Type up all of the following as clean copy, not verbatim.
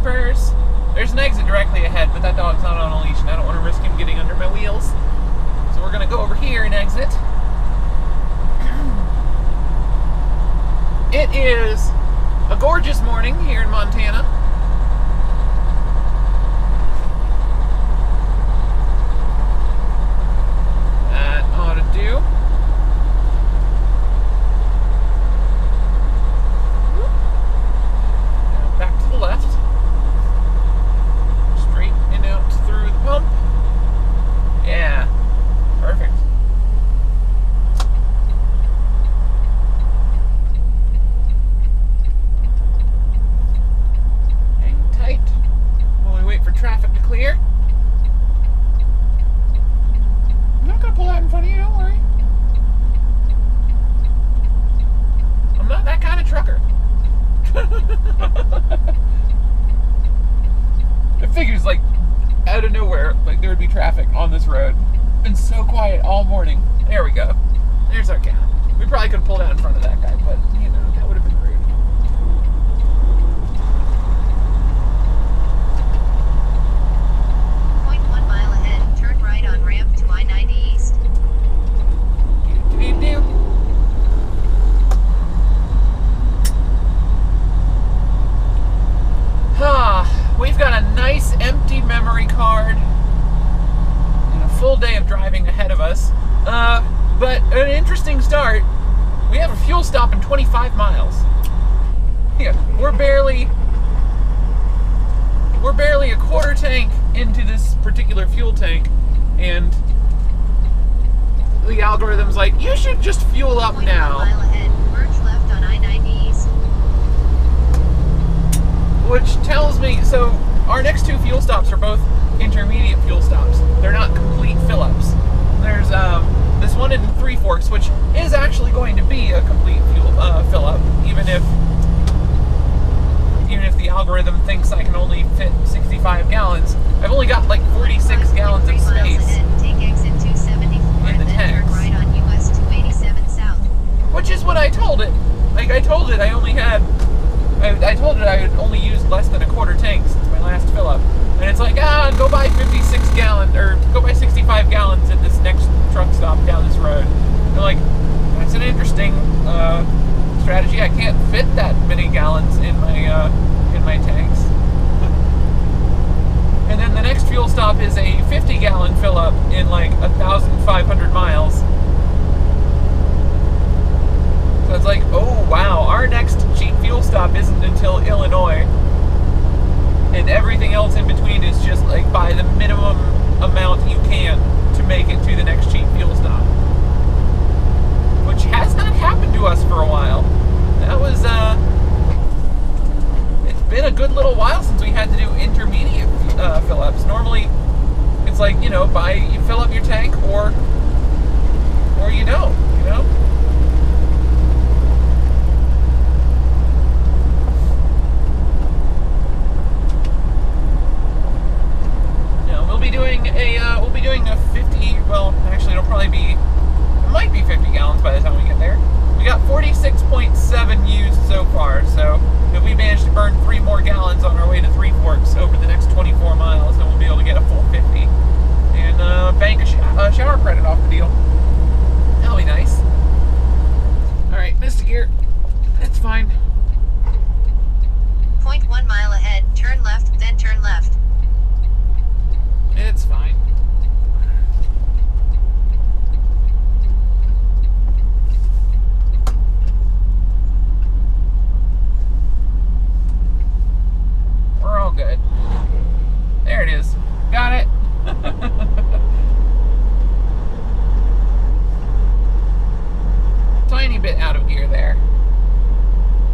campers. There's an exit directly ahead, but that dog's not on a leash, and I don't want to risk him getting under my wheels. So we're going to go over here and exit. It is a gorgeous morning here in Montana. That ought to do. Now back to the left. Straight and out through the pump. Yeah, perfect. For traffic to clear. I'm not going to pull out in front of you, don't worry. I'm not that kind of trucker. It figures like out of nowhere, like there would be traffic on this road. It's been so quiet all morning. There we go. There's our gal. We probably could have pulled out in front of that guy, but you know, that would have been rude. 0.1 mile ahead, turn right on ramp to I-90 East. We've got a nice empty memory card and a full day of driving ahead of us. But an interesting start. We have a fuel stop in 25 miles. Yeah, we're barely a quarter tank into this particular fuel tank, and the algorithm's like, you should just fuel up now. 0.1 mile ahead, merge left on I-90 East. Which tells me, so our next two fuel stops are both intermediate fuel stops. They're not complete fill-ups. There's this one in Three Forks, which is actually going to be a complete fuel fill-up, even if the algorithm thinks I can only fit 65 gallons. I've only got like 46 gallons of space Take exit 274 in the and then tanks. turn right on US 287 South. Which is what I told it. Like, I told it I only had... I told it I had only used less than a quarter tank since my last fill-up. And it's like, go buy 56 gallons, or go buy 65 gallons at this next truck stop down this road. And I'm like, that's an interesting strategy. I can't fit that many gallons in my tanks. And then the next fuel stop is a 50-gallon fill-up in like 1,500 miles. So it's like, oh wow, our next cheap fuel stop isn't until Illinois. And everything else in between is just like buy the minimum amount you can to make it to the next cheap fuel stop. Which has not happened to us for a while. That was, it's been a good little while since we had to do intermediate fill-ups. Normally, it's like, you know, you fill up your tank or you don't, you know? We'll be doing a 50, well, actually it'll probably be, it might be 50 gallons by the time we get there. We got 46.7 used so far, so if we manage to burn 3 more gallons on our way to Three Forks over the next 24 miles, then we'll be able to get a full 50 and bank a shower credit off the deal. That'll be nice. Alright, missed a gear. It's fine. 0.1 mile ahead, turn left, then turn left. It's fine. We're all good. There it is. Got it. Tiny bit out of gear there.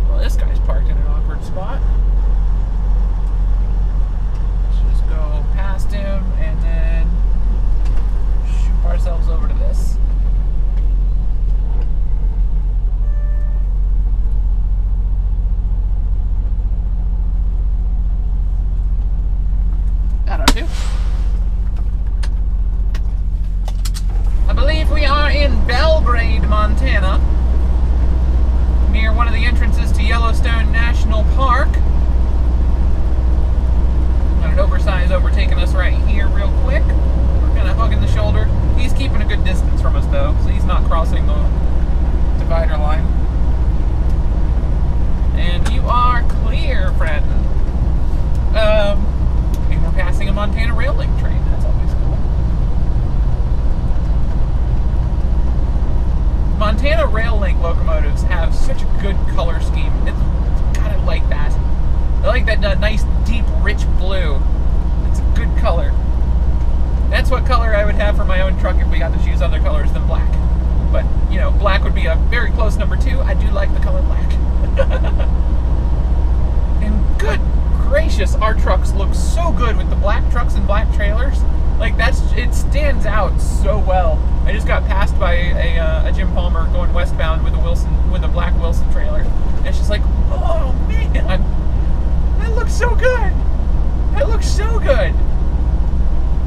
Well, this guy's parked in an awkward spot. Go past him and then shoot ourselves over to this. That'll do. I believe we are in Belgrade, Montana, near one of the entrances to Yellowstone National Park. an oversized overtaking us right here real quick. We're kind of hugging the shoulder. He's keeping a good distance from us though, so he's not crossing the divider line. And you are clear, friend. And we're passing a Montana rail link train. That's always cool. Montana rail link locomotives have such a good color scheme. It's kind of like that. I like that nice, deep, rich blue. It's a good color. That's what color I would have for my own truck if we got to choose other colors than black. But, you know, black would be a very close number 2. I do like the color black. And good gracious, our trucks look so good with the black trucks and black trailers. Like, it stands out so well. I just got passed by a Jim Palmer going westbound with a black Wilson trailer. And it's just like, oh man, that looks so good. That looks so good.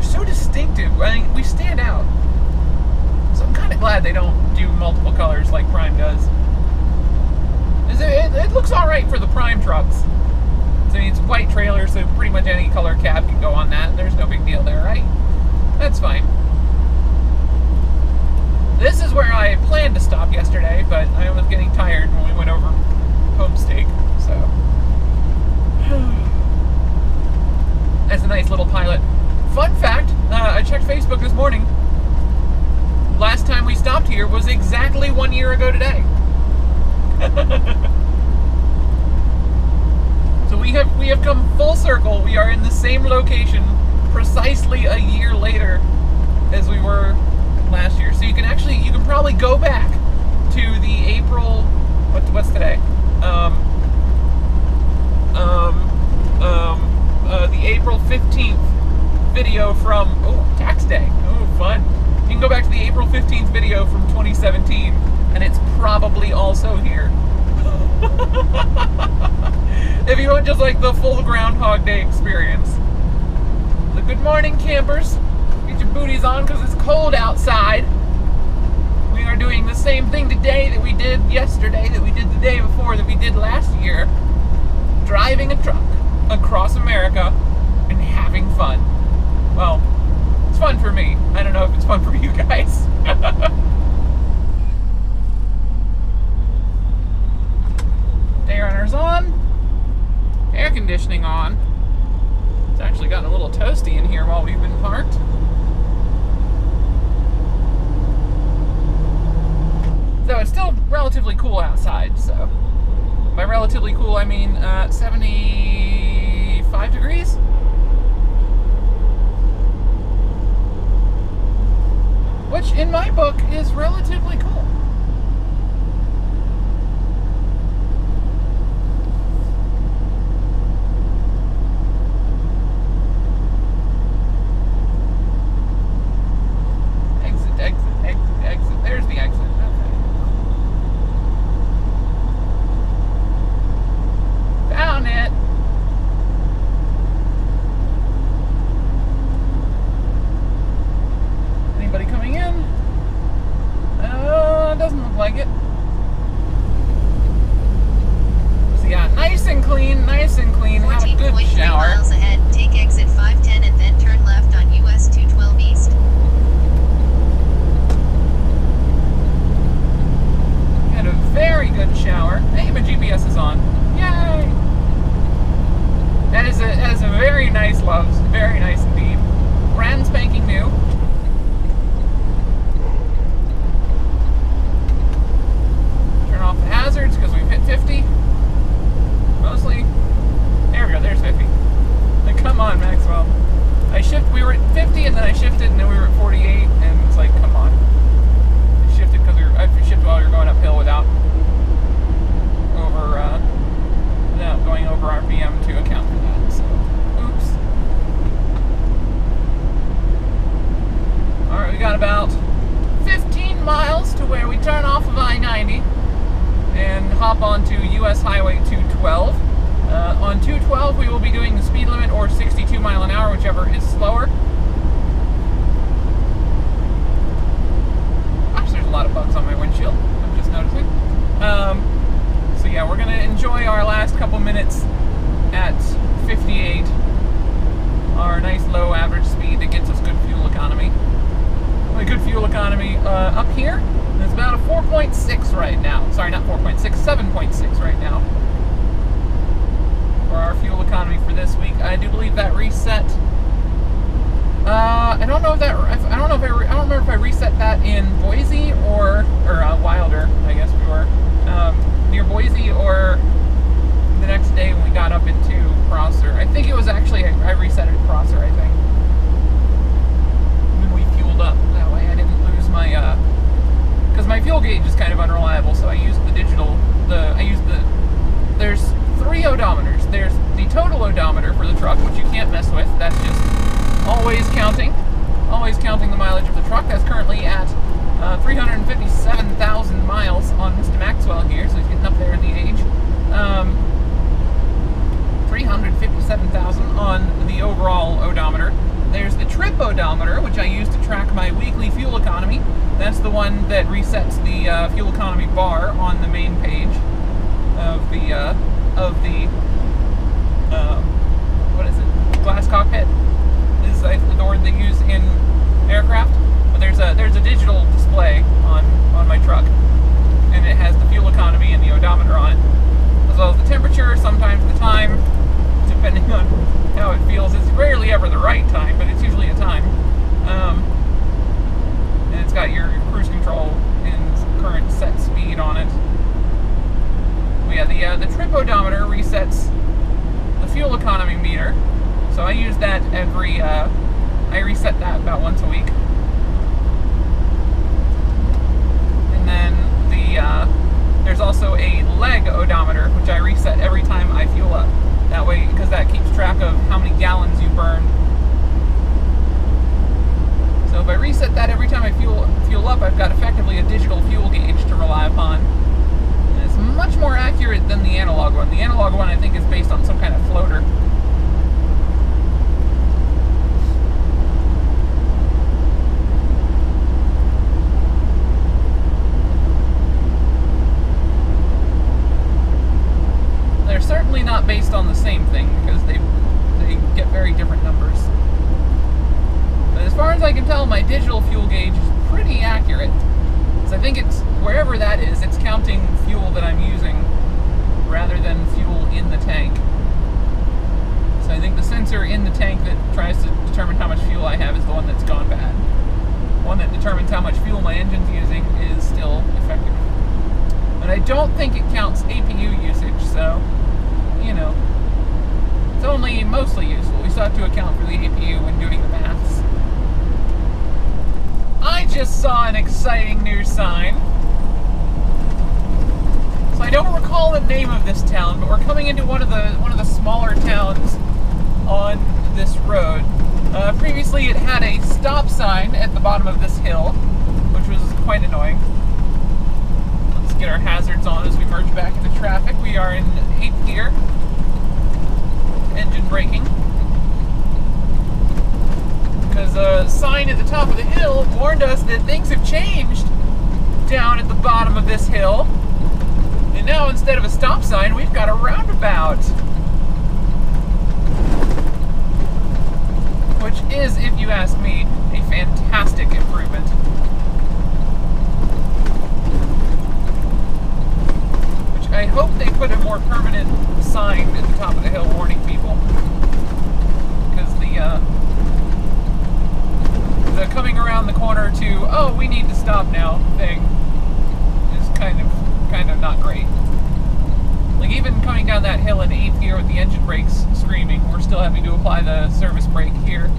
So distinctive. I mean, we stand out. So I'm kind of glad they don't do multiple colors like Prime does. It looks all right for the Prime trucks. I mean, it's white trailer, so pretty much any color cab can go on that. There's no big deal there, right? That's fine. This is where I planned to stop yesterday, but I was getting tired when we went over Homestake, so. That's a nice little pilot. Fun fact, I checked Facebook this morning. Last time we stopped here was exactly 1 year ago today. So we have come full circle. We are in the same location precisely a year later as we were last year. So you can probably go back to the April, what's today? The April 15th video from, tax day. Oh, fun. You can go back to the April 15th video from 2017 and it's probably also here. If you want just like the full Groundhog Day experience. The good morning, campers. Get your booties on because it's cold outside. We are doing the same thing today that we did yesterday, that we did the day before, that we did last year. Driving a truck across America and having fun. Well, it's fun for me. I don't know if it's fun for you guys. Day runners on. Air conditioning on. It's actually gotten a little toasty in here while we've been parked. So it's still relatively cool outside, so. By relatively cool, I mean 75 degrees? Which, in my book, is relatively cool. Exit. There's the exit. Okay. Found it. Anybody coming in? Doesn't look like it. So yeah, nice and clean. Have a good shower. 14.3 miles ahead, take exit 510 and then turn left on US 212 East. Had a very good shower. Hey, my GPS is on. Yay! That is a very nice Loves. Very nice indeed. Brand spanking new. Turn off the hazards because we've hit 50. Mostly. There we go, there's 50. Like, come on, Maxwell. We were at 50 and then I shifted and then we were at 48 and it's like, come on. I shifted because I shifted while we were going uphill without going over our VM to account for that, so, oops. Alright, we got about 15 miles to where we turn off of I-90 and hop onto US Highway 212. On 212, we will be doing the speed limit or 62 mile an hour, whichever is slower. Gosh, there's a lot of bugs on my windshield, I'm just noticing. So yeah, we're gonna enjoy our last couple minutes at 58 our nice low average speed that gets us good fuel economy. A good fuel economy up here is about a 4.6 right now. Sorry, not 4.6, 7.6 right now for our fuel economy for this week. I do believe that reset. I don't know if that. I don't remember if I reset that in Boise or Wilder. I guess we were near Boise, or the next day when we got up into Prosser. I think it was actually I reset it at Prosser. I think when we fueled up. That way I didn't lose my because my fuel gauge is kind of unreliable. So I used the digital. There's 3 odometers. There's the total odometer for the truck, which you can't mess with. That's just always counting the mileage of the truck. That's currently at 357,000 miles on Mr. Maxwell here, so he's getting up there in the age. 357,000 on the overall odometer. There's the trip odometer, which I use to track my weekly fuel economy. That's the one that resets the fuel economy bar on the main page of the what is it? Glass cockpit is the word they use in aircraft. But there's a digital display on my truck, and it has the fuel economy and the odometer on it, as well as the temperature, sometimes the time, depending on how it feels. It's rarely ever the right time, but it's usually a time. And it's got your cruise control and current set speed on it. But yeah, the trip odometer resets the fuel economy meter. So I use that I reset that about once a week. And then there's also a leg odometer, which I reset every time I fuel up. That way, because that keeps track of how many gallons you burn. So if I reset that every time I fuel up, I've got effectively a digital fuel gauge to rely upon. And it's much more accurate than the analog one. The analog one, I think, is based on some kind of floater. Certainly not based on the same thing, because they get very different numbers. But as far as I can tell, my digital fuel gauge is pretty accurate. So I think it's, wherever that is, it's counting fuel that I'm using rather than fuel in the tank. So I think the sensor in the tank that tries to determine how much fuel I have is the one that's gone bad. The one that determines how much fuel my engine's using is still effective. But I don't think it counts APU usage, so you know, it's only mostly useful. We still have to account for the APU when doing the maths. I just saw an exciting new sign. So I don't recall the name of this town, but we're coming into one of the smaller towns on this road. Previously it had a stop sign at the bottom of this hill, which was quite annoying. Let's get our hazards on as we merge back into traffic. We are in 8th gear. Engine braking. Because a sign at the top of the hill warned us that things have changed down at the bottom of this hill. And now instead of a stop sign, we've got a roundabout. Which is, if you ask me, a fantastic improvement. I hope they put a more permanent sign at the top of the hill warning people, because the coming around the corner to, oh, we need to stop now thing is kind of not great. Like, even coming down that hill in 8th gear with the engine brakes screaming, we're still having to apply the service brake here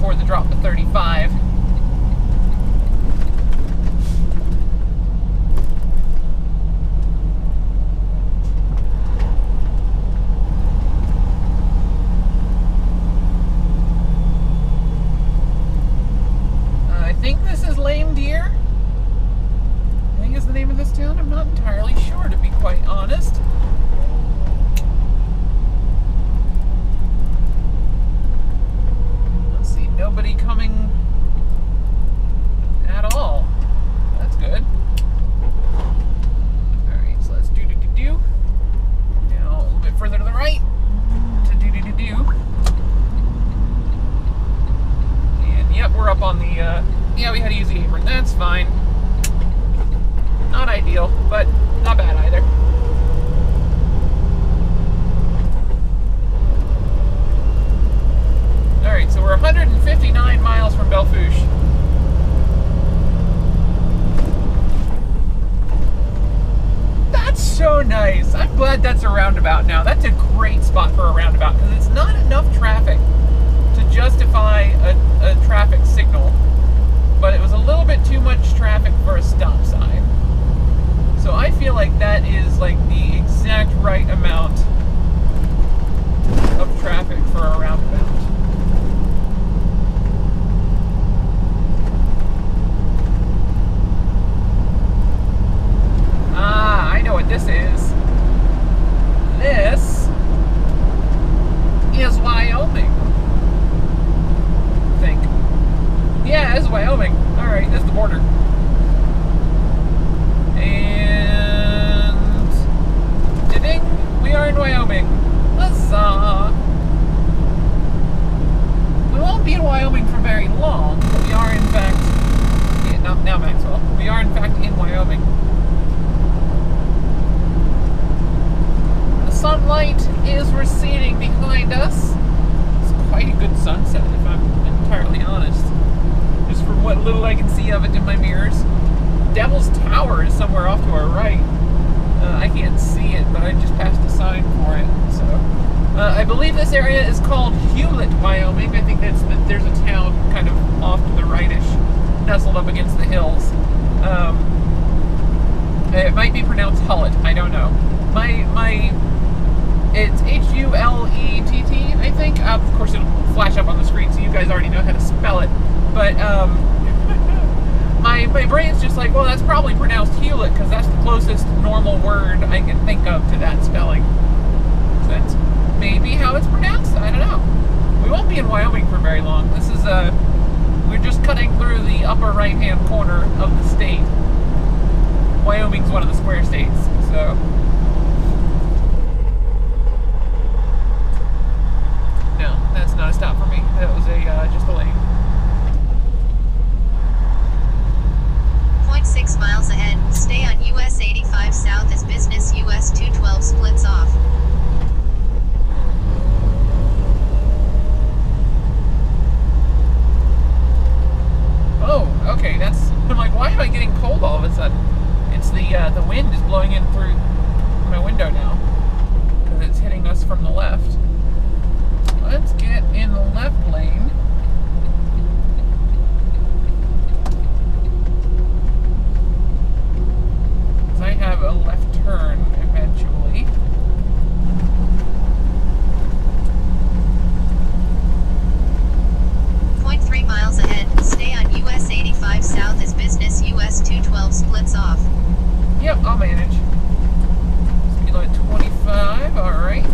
for the drop to 35. I think this is Lame Deer. I think is the name of this town. I'm not entirely sure, to be quite honest. Let's see, nobody coming at all. That's good. Alright, so let's do. Now a little bit further to the right. To do. Not ideal, but not bad either. Alright, so we're 159 miles from Belfouche. That's so nice. I'm glad that's a roundabout now. That's a great spot for a roundabout because it's not enough traffic to justify a traffic signal, but it was a little bit too much traffic for a stop sign. So I feel like that is like the exact right amount of traffic for a roundabout. Ah, I know what this is. This is Wyoming. I think. Yeah, this is Wyoming. Alright, this is the border. And ding, we are in Wyoming. Huzzah! We won't be in Wyoming for very long, but we are in fact now Maxwell. We are in fact in Wyoming. The sunlight is receding behind us. It's quite a good sunset if I'm entirely honest. Just from what little I can see of it in my mirrors. Devil's Tower is somewhere off to our right. I can't see it, but I just passed a sign for it. So, I believe this area is called Hewlett, Wyoming. I think there's a town kind of off to the rightish, nestled up against the hills. It might be pronounced Hullet. I don't know. It's H-U-L-E-T-T, I think. Of course, it'll flash up on the screen, so you guys already know how to spell it. But my brain's just like, well, that's probably pronounced Hewlett because that's the closest normal word I can think of to that spelling. So that's maybe how it's pronounced. I don't know. We won't be in Wyoming for very long. This is we're just cutting through the upper right-hand corner of the state. Wyoming's one of the square states, so. No, that's not a stop for me. That was just a lane. 0.6 miles ahead, stay on US 85 south as business US 212 splits off. Oh, okay, that's, I'm like, why am I getting cold all of a sudden? It's the wind is blowing in through my window now, because it's hitting us from the left. Let's get in the left lane. Because I have a left turn eventually. Miles ahead, stay on US 85 south as business US 212 splits off. Yep, I'll manage. Speed limit 25, alright.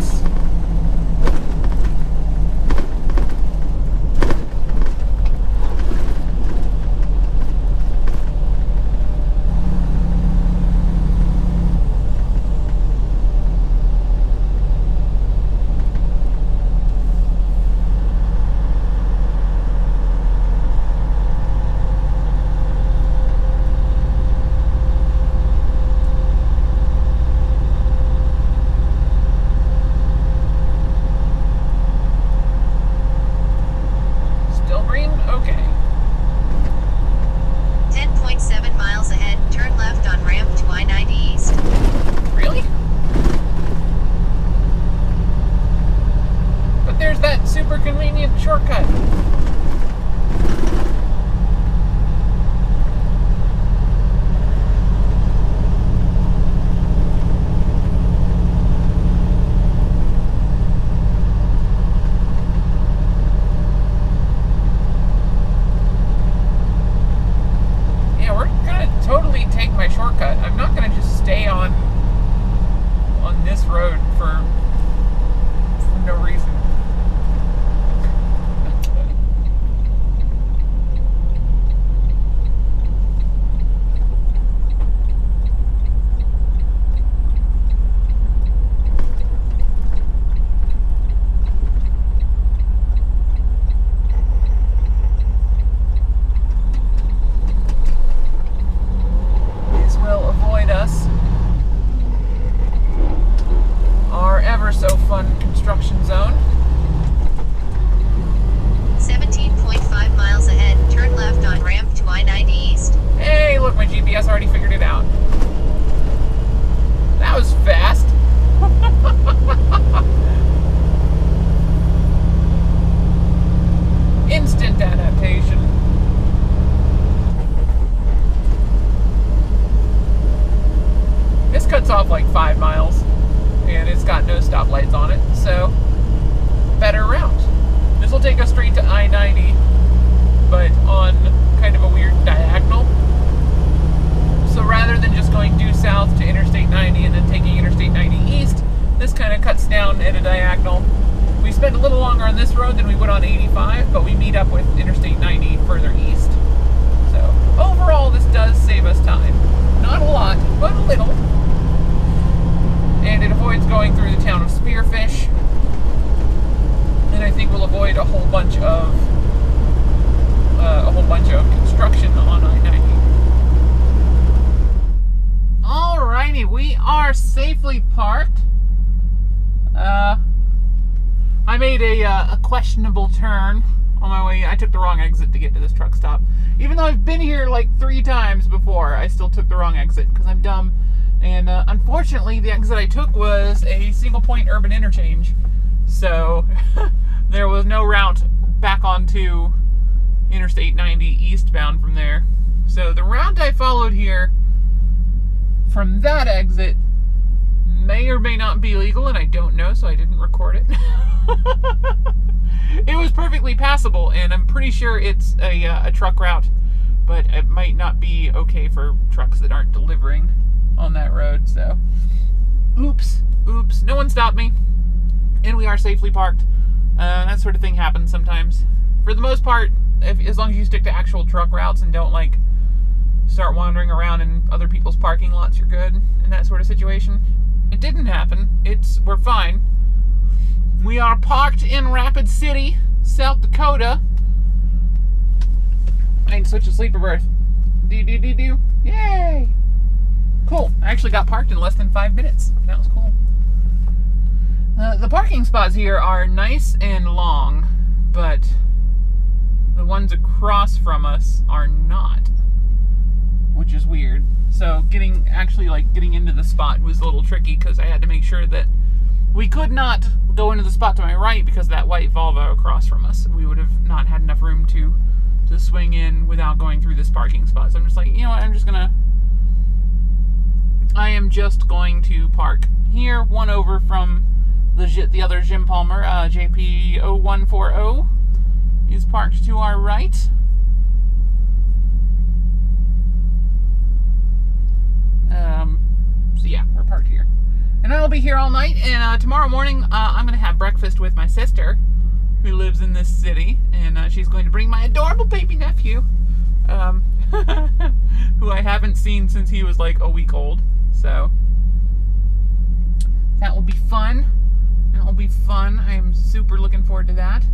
Avoid off like 5 miles, and it's got no stoplights on it, so better route. This will take us straight to I-90, but on kind of a weird diagonal. So rather than just going due south to Interstate 90 and then taking Interstate 90 east, this kind of cuts down at a diagonal. We spend a little longer on this road than we would on 85, but we meet up with Interstate 90 further east. So overall, this does save us time. Not a lot, but a little. And it avoids going through the town of Spearfish. And I think we'll avoid a whole bunch of construction on I-90. Alrighty, we are safely parked. I made a questionable turn on my way. I took the wrong exit to get to this truck stop. Even though I've been here like 3 times before, I still took the wrong exit because I'm dumb. And unfortunately, the exit I took was a single point urban interchange. So there was no route back onto Interstate 90 eastbound from there. So the route I followed here from that exit may or may not be legal, and I don't know, so I didn't record it. It was perfectly passable, and I'm pretty sure it's a truck route, but it might not be okay for trucks that aren't delivering on that road, so oops, no one stopped me, and we are safely parked. That sort of thing happens sometimes. For the most part, as long as you stick to actual truck routes and don't like start wandering around in other people's parking lots, you're good in that sort of situation. It didn't happen. We're fine. We are parked in Rapid City, South Dakota. I need to switch to sleeper berth. Do. Yay! Cool. I actually got parked in less than 5 minutes. That was cool. The parking spots here are nice and long, but the ones across from us are not, which is weird. So getting into the spot was a little tricky because I had to make sure that we could not go into the spot to my right because of that white Volvo across from us. We would have not had enough room to swing in without going through this parking spot. So I'm just like, you know what, I am just going to park here, one over from the other Jim Palmer, JP0140 is parked to our right. So yeah, we're parked here. And I'll be here all night, and tomorrow morning I'm going to have breakfast with my sister, who lives in this city, and she's going to bring my adorable baby nephew, who I haven't seen since he was like a week old. So that will be fun. I am super looking forward to that.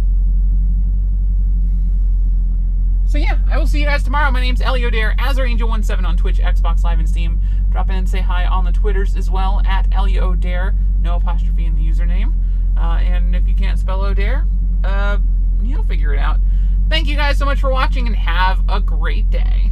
So yeah, I will see you guys tomorrow. My name's Ellie O'Dare, AzerAngel17 on Twitch, Xbox Live, and Steam. Drop in and say hi on the Twitters as well, at Ellie O'Dare, no apostrophe in the username. And if you can't spell O'Dare, you'll figure it out. Thank you guys so much for watching, and have a great day.